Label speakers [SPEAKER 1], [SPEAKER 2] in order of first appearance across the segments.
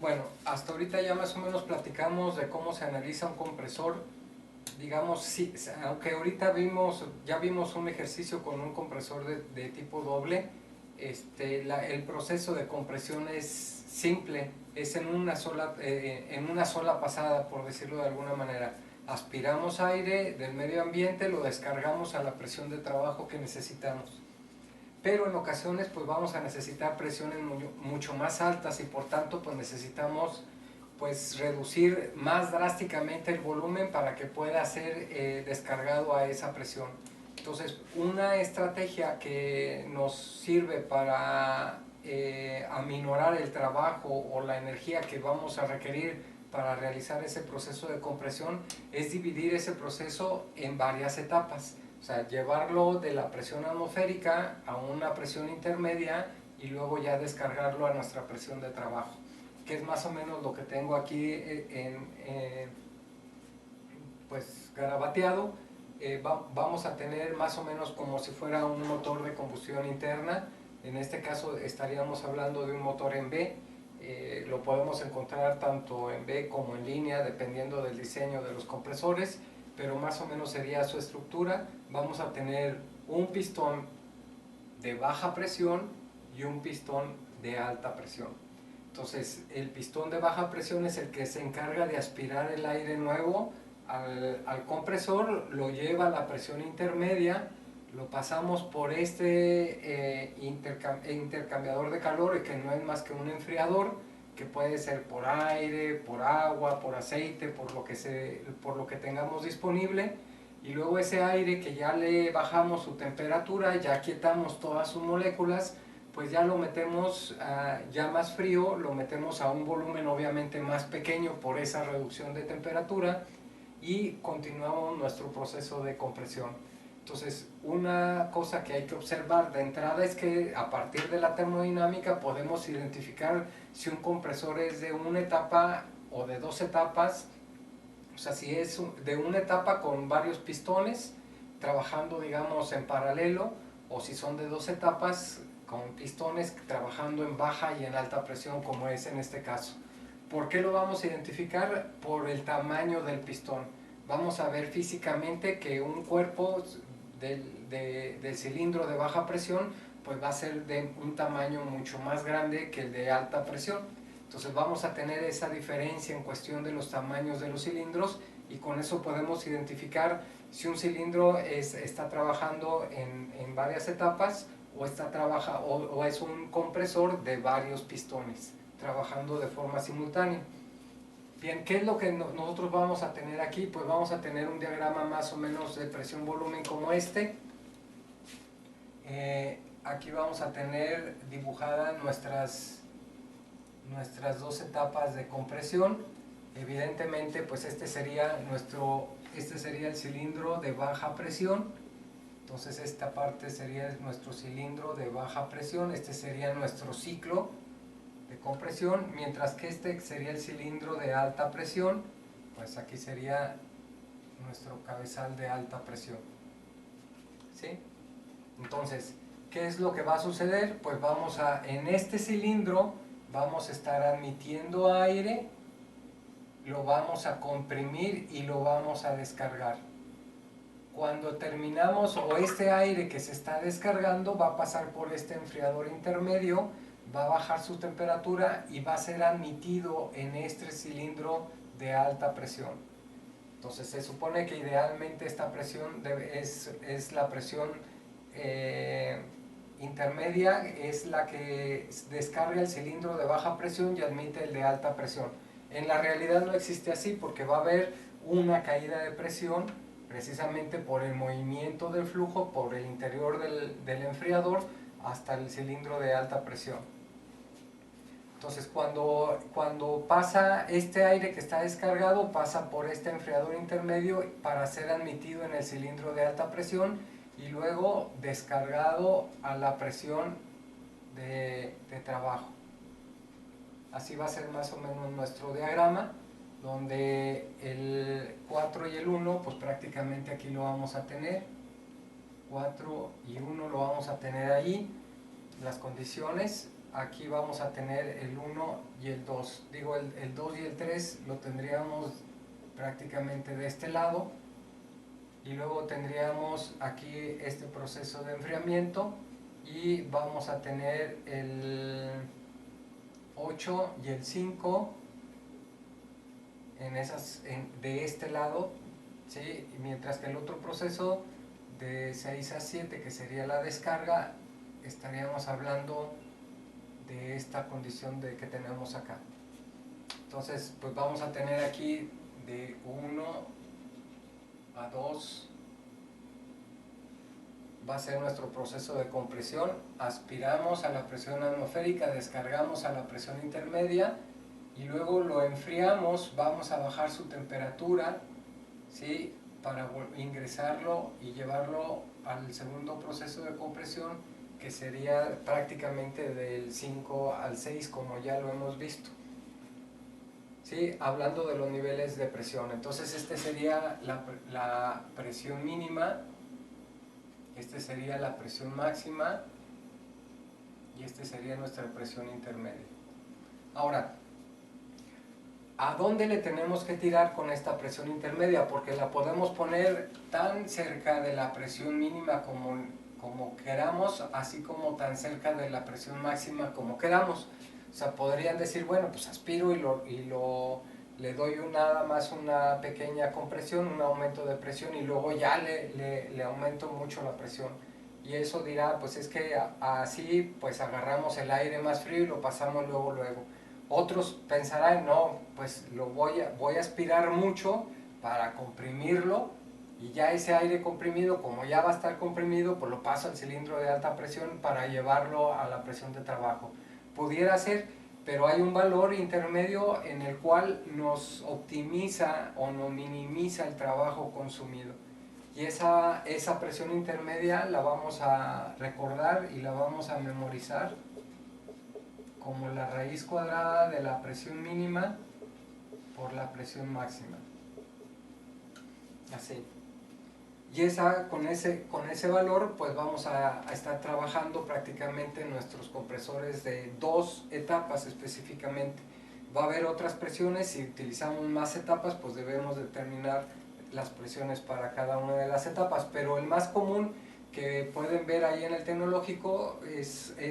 [SPEAKER 1] Bueno, hasta ahorita ya más o menos platicamos de cómo se analiza un compresor. Digamos, sí, aunque ahorita ya vimos un ejercicio con un compresor de tipo doble, el proceso de compresión es simple, es en una sola pasada, por decirlo de alguna manera. Aspiramos aire del medio ambiente, lo descargamos a la presión de trabajo que necesitamos. Pero en ocasiones pues vamos a necesitar presiones mucho más altas y por tanto pues necesitamos pues reducir más drásticamente el volumen para que pueda ser descargado a esa presión. Entonces, una estrategia que nos sirve para aminorar el trabajo o la energía que vamos a requerir para realizar ese proceso de compresión es dividir ese proceso en varias etapas. O sea, llevarlo de la presión atmosférica a una presión intermedia y luego ya descargarlo a nuestra presión de trabajo, que es más o menos lo que tengo aquí pues garabateado. Vamos a tener más o menos como si fuera un motor de combustión interna. En este caso estaríamos hablando de un motor en B. Lo podemos encontrar tanto en B como en línea, dependiendo del diseño de los compresores, pero más o menos sería su estructura. Vamos a tener un pistón de baja presión y un pistón de alta presión. Entonces, el pistón de baja presión es el que se encarga de aspirar el aire nuevo al compresor, lo lleva a la presión intermedia, lo pasamos por intercambiador de calor, que no es más que un enfriador, que puede ser por aire, por agua, por aceite, por lo que tengamos disponible. Y luego ese aire que ya le bajamos su temperatura, ya quietamos todas sus moléculas, pues ya lo metemos ya más frío, lo metemos a un volumen obviamente más pequeño por esa reducción de temperatura y continuamos nuestro proceso de compresión. Entonces, una cosa que hay que observar de entrada es que a partir de la termodinámica podemos identificar si un compresor es de una etapa o de dos etapas. O sea, si es de una etapa con varios pistones trabajando, digamos, en paralelo, o si son de dos etapas con pistones trabajando en baja y en alta presión, como es en este caso. ¿Por qué lo vamos a identificar? Por el tamaño del pistón. Vamos a ver físicamente que un cuerpo del cilindro de baja presión pues va a ser de un tamaño mucho más grande que el de alta presión. Entonces vamos a tener esa diferencia en cuestión de los tamaños de los cilindros y con eso podemos identificar si un cilindro está trabajando en varias etapas o es un compresor de varios pistones trabajando de forma simultánea. Bien, ¿qué es lo que nosotros vamos a tener aquí? Pues vamos a tener un diagrama más o menos de presión-volumen como este. Aquí vamos a tener dibujadas nuestras dos etapas de compresión. Evidentemente, pues este sería el cilindro de baja presión. Entonces esta parte sería nuestro cilindro de baja presión, este sería nuestro ciclo de compresión, mientras que este sería el cilindro de alta presión, pues aquí sería nuestro cabezal de alta presión. ¿Sí? Entonces, ¿qué es lo que va a suceder? Pues en este cilindro vamos a estar admitiendo aire, lo vamos a comprimir y lo vamos a descargar. Cuando terminamos, o este aire que se está descargando va a pasar por este enfriador intermedio, va a bajar su temperatura y va a ser admitido en este cilindro de alta presión. Entonces se supone que idealmente esta presión es la presión intermedia, es la que descarga el cilindro de baja presión y admite el de alta presión. En la realidad no existe así porque va a haber una caída de presión precisamente por el movimiento del flujo por el interior del enfriador hasta el cilindro de alta presión. Entonces cuando pasa este aire que está descargado, pasa por este enfriador intermedio para ser admitido en el cilindro de alta presión y luego descargado a la presión de trabajo. Así va a ser más o menos nuestro diagrama, donde el 4 y el 1 pues prácticamente aquí lo vamos a tener. 4 y 1 lo vamos a tener ahí. las condiciones, aquí vamos a tener el 1 y el 2. Digo, el 2 y el 3 lo tendríamos prácticamente de este lado, y luego tendríamos aquí este proceso de enfriamiento, y vamos a tener el 8 y el 5 de este lado, ¿sí? Mientras que el otro proceso de 6 a 7, que sería la descarga, estaríamos hablando de esta condición que tenemos acá. Entonces, pues vamos a tener aquí de 1 a 2, va a ser nuestro proceso de compresión. Aspiramos a la presión atmosférica, descargamos a la presión intermedia, y luego lo enfriamos, vamos a bajar su temperatura, ¿sí? Para ingresarlo y llevarlo al segundo proceso de compresión, que sería prácticamente del 5 al 6, como ya lo hemos visto, ¿sí? Hablando de los niveles de presión. Entonces este sería la presión mínima, este sería la presión máxima, y este sería nuestra presión intermedia. Ahora, ¿a dónde le tenemos que tirar con esta presión intermedia? Porque la podemos poner tan cerca de la presión mínima como queramos, así como tan cerca de la presión máxima como queramos. O sea, podrían decir, bueno, pues aspiro le doy nada más una pequeña compresión, un aumento de presión, y luego ya le aumento mucho la presión. Y eso dirá, pues es que así pues agarramos el aire más frío y lo pasamos luego. Otros pensarán, no, pues voy a aspirar mucho para comprimirlo, y ya ese aire comprimido, como ya va a estar comprimido, pues lo paso al cilindro de alta presión para llevarlo a la presión de trabajo. Pudiera ser, pero hay un valor intermedio en el cual nos optimiza o nos minimiza el trabajo consumido. Y esa presión intermedia la vamos a recordar y la vamos a memorizar como la raíz cuadrada de la presión mínima por la presión máxima. Así. Y con ese valor pues vamos a estar trabajando prácticamente nuestros compresores de 2 etapas específicamente. Va a haber otras presiones, si utilizamos más etapas pues debemos determinar las presiones para cada una de las etapas, pero el más común que pueden ver ahí en el tecnológico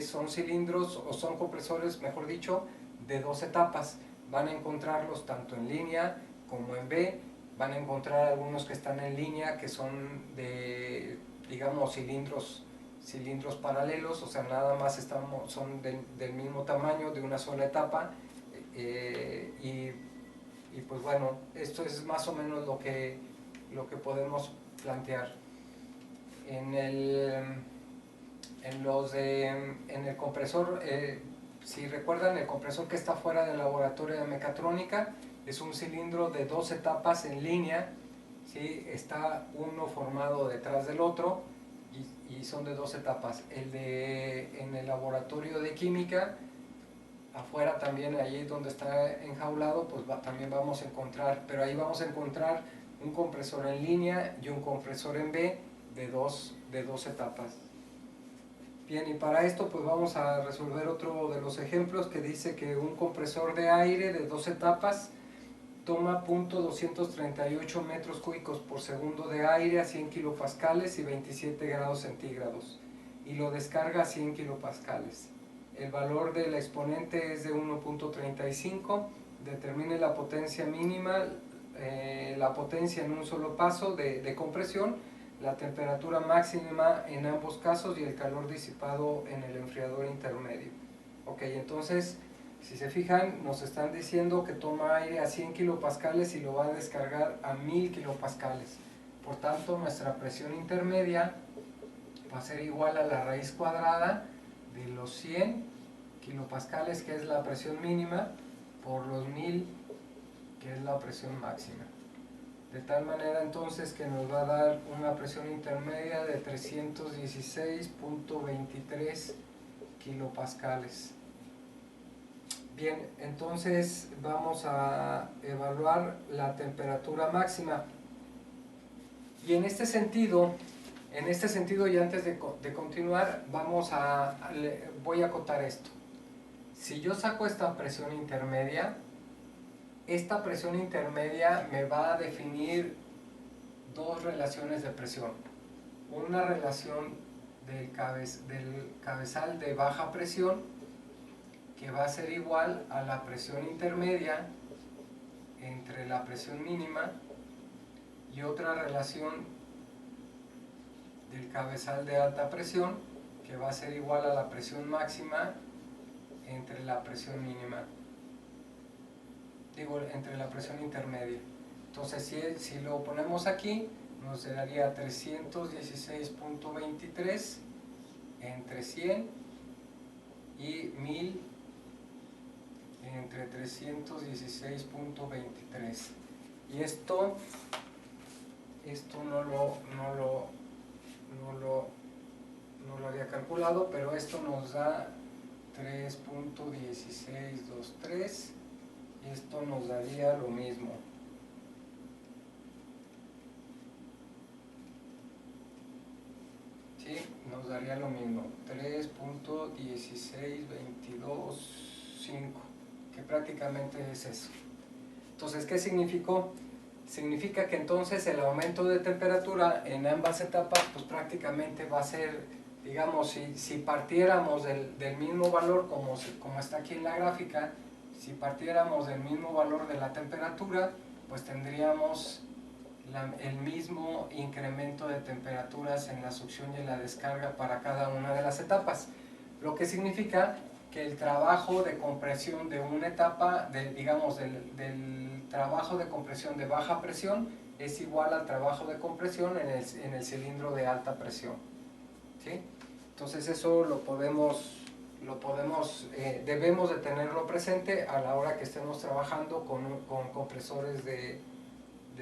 [SPEAKER 1] son cilindros, o son compresores, mejor dicho, de 2 etapas. Van a encontrarlos tanto en línea como en B. Van a encontrar algunos que están en línea, que son de, digamos, cilindros paralelos, o sea, nada más son del mismo tamaño, de una sola etapa, y pues bueno, esto es más o menos lo que podemos plantear. En el compresor, si recuerdan, el compresor que está fuera del laboratorio de mecatrónica es un cilindro de 2 etapas en línea, ¿sí? Está uno formado detrás del otro, y son de 2 etapas. En el laboratorio de química, afuera también, allí donde está enjaulado, pues también vamos a encontrar, pero ahí vamos a encontrar un compresor en línea y un compresor en B de dos etapas. Bien, y para esto pues vamos a resolver otro de los ejemplos, que dice que un compresor de aire de 2 etapas toma 0.238 metros cúbicos por segundo de aire a 100 kilopascales y 27 grados centígrados, y lo descarga a 100 kilopascales. El valor del exponente es de 1.35. Determine la potencia mínima, la potencia en un solo paso de compresión, la temperatura máxima en ambos casos y el calor disipado en el enfriador intermedio. Ok, entonces, si se fijan, nos están diciendo que toma aire a 100 kilopascales y lo va a descargar a 1000 kilopascales. Por tanto, nuestra presión intermedia va a ser igual a la raíz cuadrada de los 100 kilopascales, que es la presión mínima, por los 1000, que es la presión máxima. De tal manera entonces que nos va a dar una presión intermedia de 316.23 kilopascales. Bien, entonces vamos a evaluar la temperatura máxima. Y en este sentido, En este sentido, y antes de continuar, voy a acotar esto. Si yo saco esta presión intermedia me va a definir dos relaciones de presión. Una relación del cabezal de baja presión, que va a ser igual a la presión intermedia entre la presión mínima, y otra relación del cabezal de alta presión, que va a ser igual a la presión máxima entre la presión mínima, entre la presión intermedia. Entonces, si lo ponemos aquí, nos daría 316.23 entre 100 y 1000 entre 316.23. Y esto no lo había calculado, pero esto nos da 3.1623 y esto nos daría lo mismo. ¿Sí? Nos daría lo mismo, 3.16225, que prácticamente es eso. Entonces, ¿qué significó? Significa que entonces el aumento de temperatura en ambas etapas pues prácticamente va a ser, digamos, si partiéramos del mismo valor como está aquí en la gráfica, si partiéramos del mismo valor de la temperatura, pues tendríamos el mismo incremento de temperaturas en la succión y en la descarga para cada una de las etapas, lo que significa que el trabajo de compresión de una etapa, digamos del trabajo de compresión de baja presión, es igual al trabajo de compresión en el cilindro de alta presión. ¿Sí? Entonces eso debemos de tenerlo presente a la hora que estemos trabajando con compresores de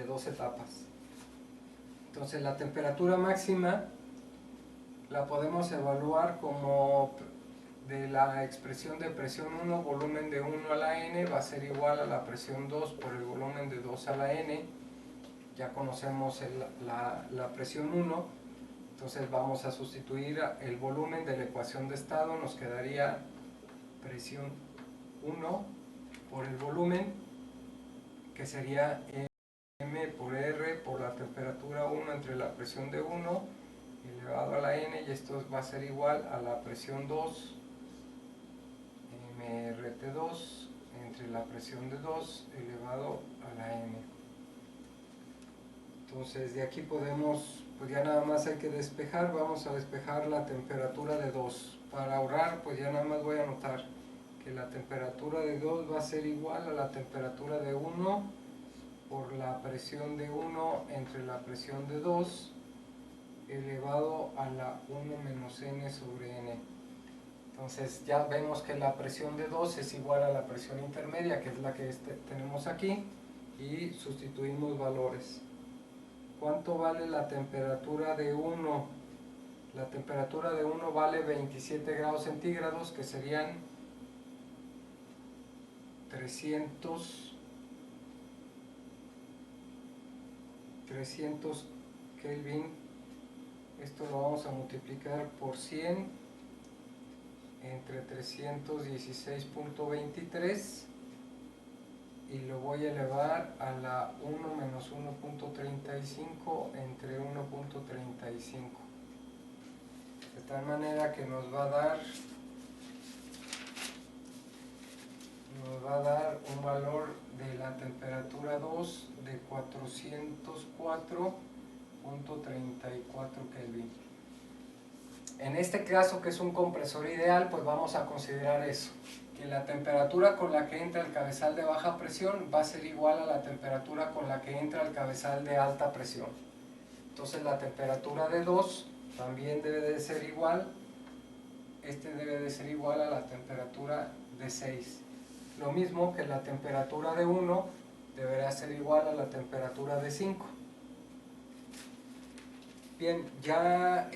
[SPEAKER 1] dos etapas. Entonces la temperatura máxima la podemos evaluar como de la expresión de presión 1, volumen de 1 a la n, va a ser igual a la presión 2 por el volumen de 2 a la n. Ya conocemos la presión 1, entonces vamos a sustituir el volumen de la ecuación de estado, nos quedaría presión 1 por el volumen, que sería M por R por la temperatura 1 entre la presión de 1 elevado a la n, y esto va a ser igual a la presión 2 MRT2 entre la presión de 2 elevado a la n. Entonces de aquí podemos, pues ya nada más hay que despejar, vamos a despejar la temperatura de 2. Para ahorrar, pues ya nada más voy a anotar que la temperatura de 2 va a ser igual a la temperatura de 1 por la presión de 1 entre la presión de 2 elevado a la 1 menos n sobre n. Entonces ya vemos que la presión de 2 es igual a la presión intermedia, que es la que tenemos aquí, y sustituimos valores. ¿Cuánto vale la temperatura de 1? La temperatura de 1 vale 27 grados centígrados, que serían 300 Kelvin. Esto lo vamos a multiplicar por 100 entre 316.23 y lo voy a elevar a la 1 menos 1.35 entre 1.35, de tal manera que nos va a dar un valor de la temperatura 2 de 404.34 Kelvin. En este caso, que es un compresor ideal, pues vamos a considerar eso, que la temperatura con la que entra el cabezal de baja presión va a ser igual a la temperatura con la que entra el cabezal de alta presión. Entonces la temperatura de 2 también debe de ser igual, debe de ser igual a la temperatura de 6. Lo mismo que la temperatura de 1 deberá ser igual a la temperatura de 5. Bien, ya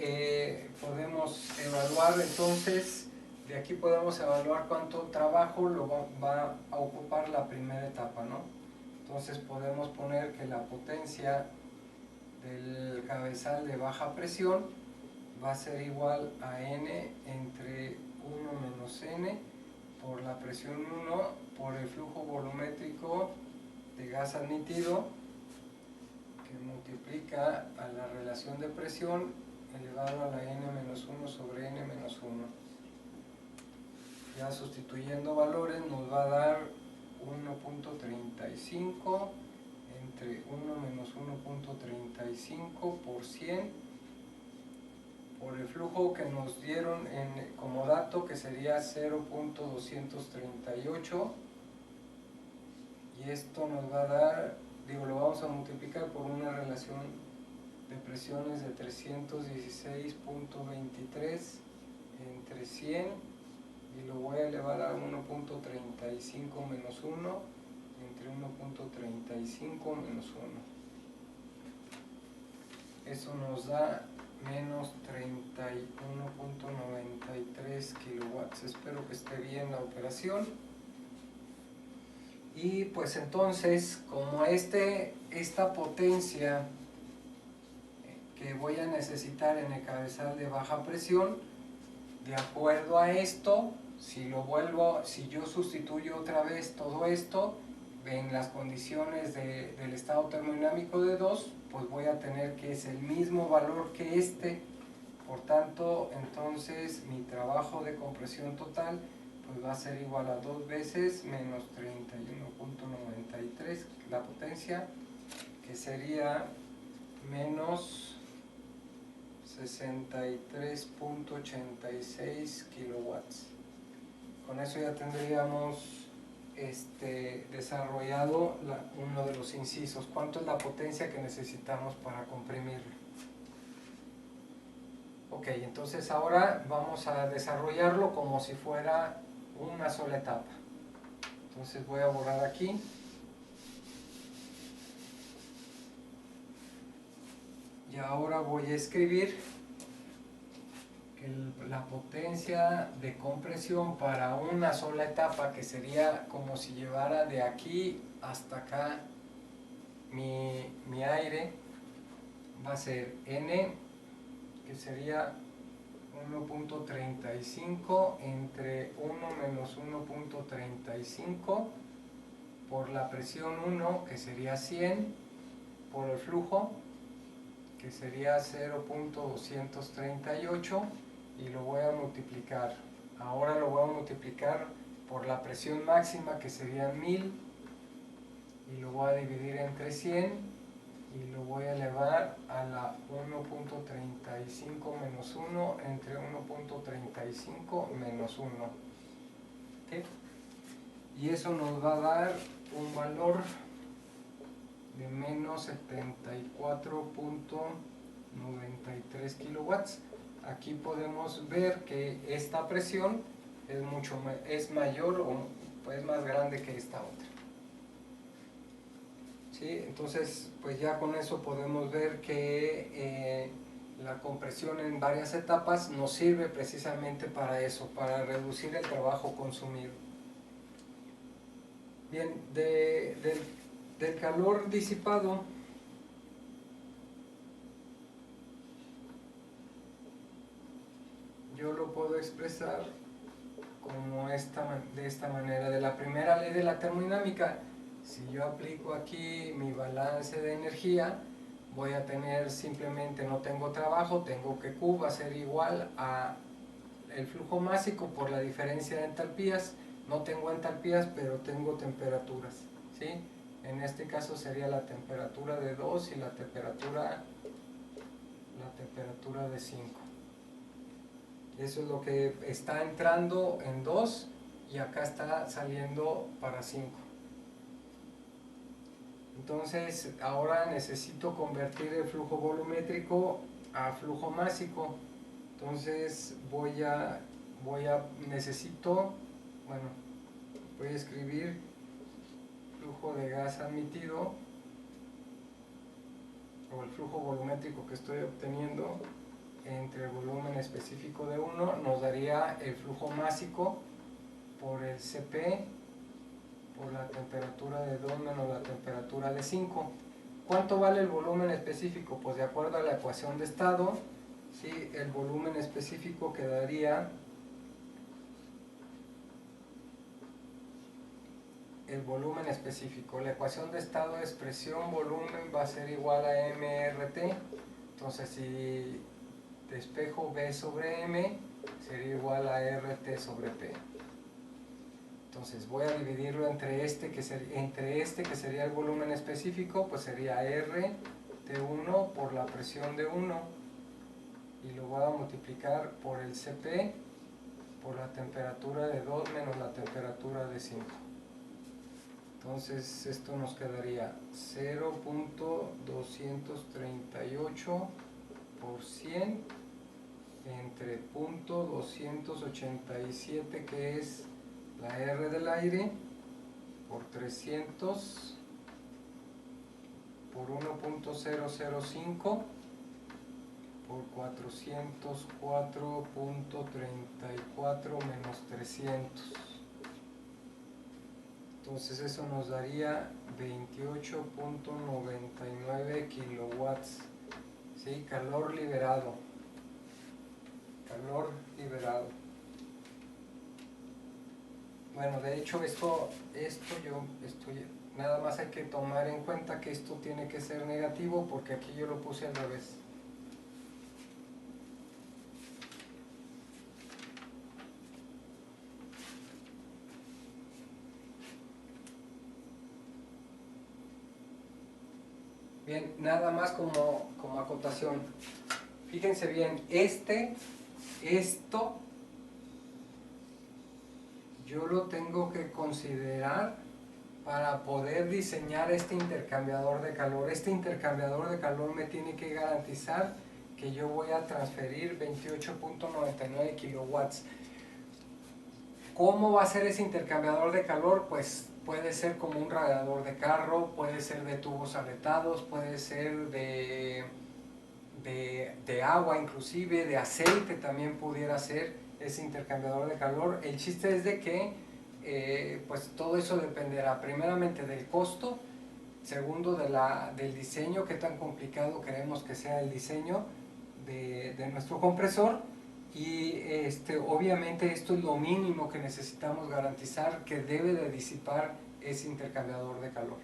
[SPEAKER 1] podemos evaluar entonces, de aquí podemos evaluar cuánto trabajo va a ocupar la primera etapa, ¿no? Entonces podemos poner que la potencia del cabezal de baja presión va a ser igual a N entre 1 menos N por la presión 1 por el flujo volumétrico de gas admitido, que multiplica a la relación de presión elevado a la N menos 1 sobre N menos 1. Ya sustituyendo valores nos va a dar 1.35 entre 1 menos 1.35 por 100 por el flujo que nos dieron como dato, que sería 0.238, y esto nos va a dar, lo vamos a multiplicar por una relación de presiones de 316.23 entre 100, y lo voy a elevar a 1.35 menos 1 entre 1.35 menos 1. Eso nos da menos 31.93 kilowatts. Espero que esté bien la operación. Y pues entonces, como esta potencia que voy a necesitar en el cabezal de baja presión, de acuerdo a esto, si yo sustituyo otra vez todo esto en las condiciones del estado termodinámico de 2, pues voy a tener que es el mismo valor que por tanto, entonces mi trabajo de compresión total pues va a ser igual a 2 veces menos 31.93 la potencia, que sería menos 63.86 kilowatts. Con eso ya tendríamos desarrollado uno de los incisos. ¿Cuánto es la potencia que necesitamos para comprimirlo? Ok, entonces ahora vamos a desarrollarlo como si fuera una sola etapa. Entonces voy a borrar aquí. Y ahora voy a escribir que la potencia de compresión para una sola etapa, que sería como si llevara de aquí hasta acá mi aire, va a ser N, que sería 1.35 entre 1 menos 1.35 por la presión 1, que sería 100, por el flujo, que sería 0.238, y lo voy a multiplicar. Ahora lo voy a multiplicar por la presión máxima, que sería 1000, y lo voy a dividir entre 100, y lo voy a elevar a la 1.35 menos 1 entre 1.35 menos 1. ¿Okay? Y eso nos va a dar un valor de menos 74.93 kilowatts. Aquí podemos ver que esta presión es mayor o es más grande que esta otra. ¿Sí? Entonces, pues ya con eso podemos ver que la compresión en varias etapas nos sirve precisamente para eso, para reducir el trabajo consumido. Bien, del calor disipado, yo lo puedo expresar como de esta manera. De la primera ley de la termodinámica, si yo aplico aquí mi balance de energía, voy a tener simplemente, no tengo trabajo, tengo que Q va a ser igual a el flujo másico por la diferencia de entalpías. No tengo entalpías, pero tengo temperaturas, ¿sí? En este caso sería la temperatura de 2 y la temperatura de 5. Eso es lo que está entrando en 2 y acá está saliendo para 5. Entonces ahora necesito convertir el flujo volumétrico a flujo másico. Entonces voy a escribir flujo de gas admitido, o el flujo volumétrico que estoy obteniendo entre el volumen específico de 1, nos daría el flujo másico por el Cp por la temperatura de 2 menos la temperatura de 5. ¿Cuánto vale el volumen específico? Pues de acuerdo a la ecuación de estado, ¿sí? El volumen específico quedaría, el volumen específico, la ecuación de estado es presión, volumen va a ser igual a MRT, entonces si despejo V sobre M sería igual a RT sobre P. Entonces voy a dividirlo entre este que sería el volumen específico, pues sería R T1 por la presión de 1 y lo voy a multiplicar por el Cp por la temperatura de 2 menos la temperatura de 5. Entonces esto nos quedaría 0.238 por 100 entre 0.287 que es la R del aire por 300 por 1.005 por 404.34 menos 300. Entonces eso nos daría 28.99 kilowatts, ¿sí? Calor liberado. Calor liberado. Bueno, de hecho nada más hay que tomar en cuenta que esto tiene que ser negativo porque aquí yo lo puse al revés. Bien, nada más como acotación. Fíjense bien, esto yo lo tengo que considerar para poder diseñar este intercambiador de calor. Este intercambiador de calor me tiene que garantizar que yo voy a transferir 28.99 kilowatts. ¿Cómo va a ser ese intercambiador de calor? Pues puede ser como un radiador de carro, puede ser de tubos aletados, puede ser de agua inclusive, de aceite también pudiera ser ese intercambiador de calor. El chiste es de que pues todo eso dependerá primeramente del costo, segundo del diseño, qué tan complicado queremos que sea el diseño de nuestro compresor y obviamente esto es lo mínimo que necesitamos garantizar que debe de disipar ese intercambiador de calor.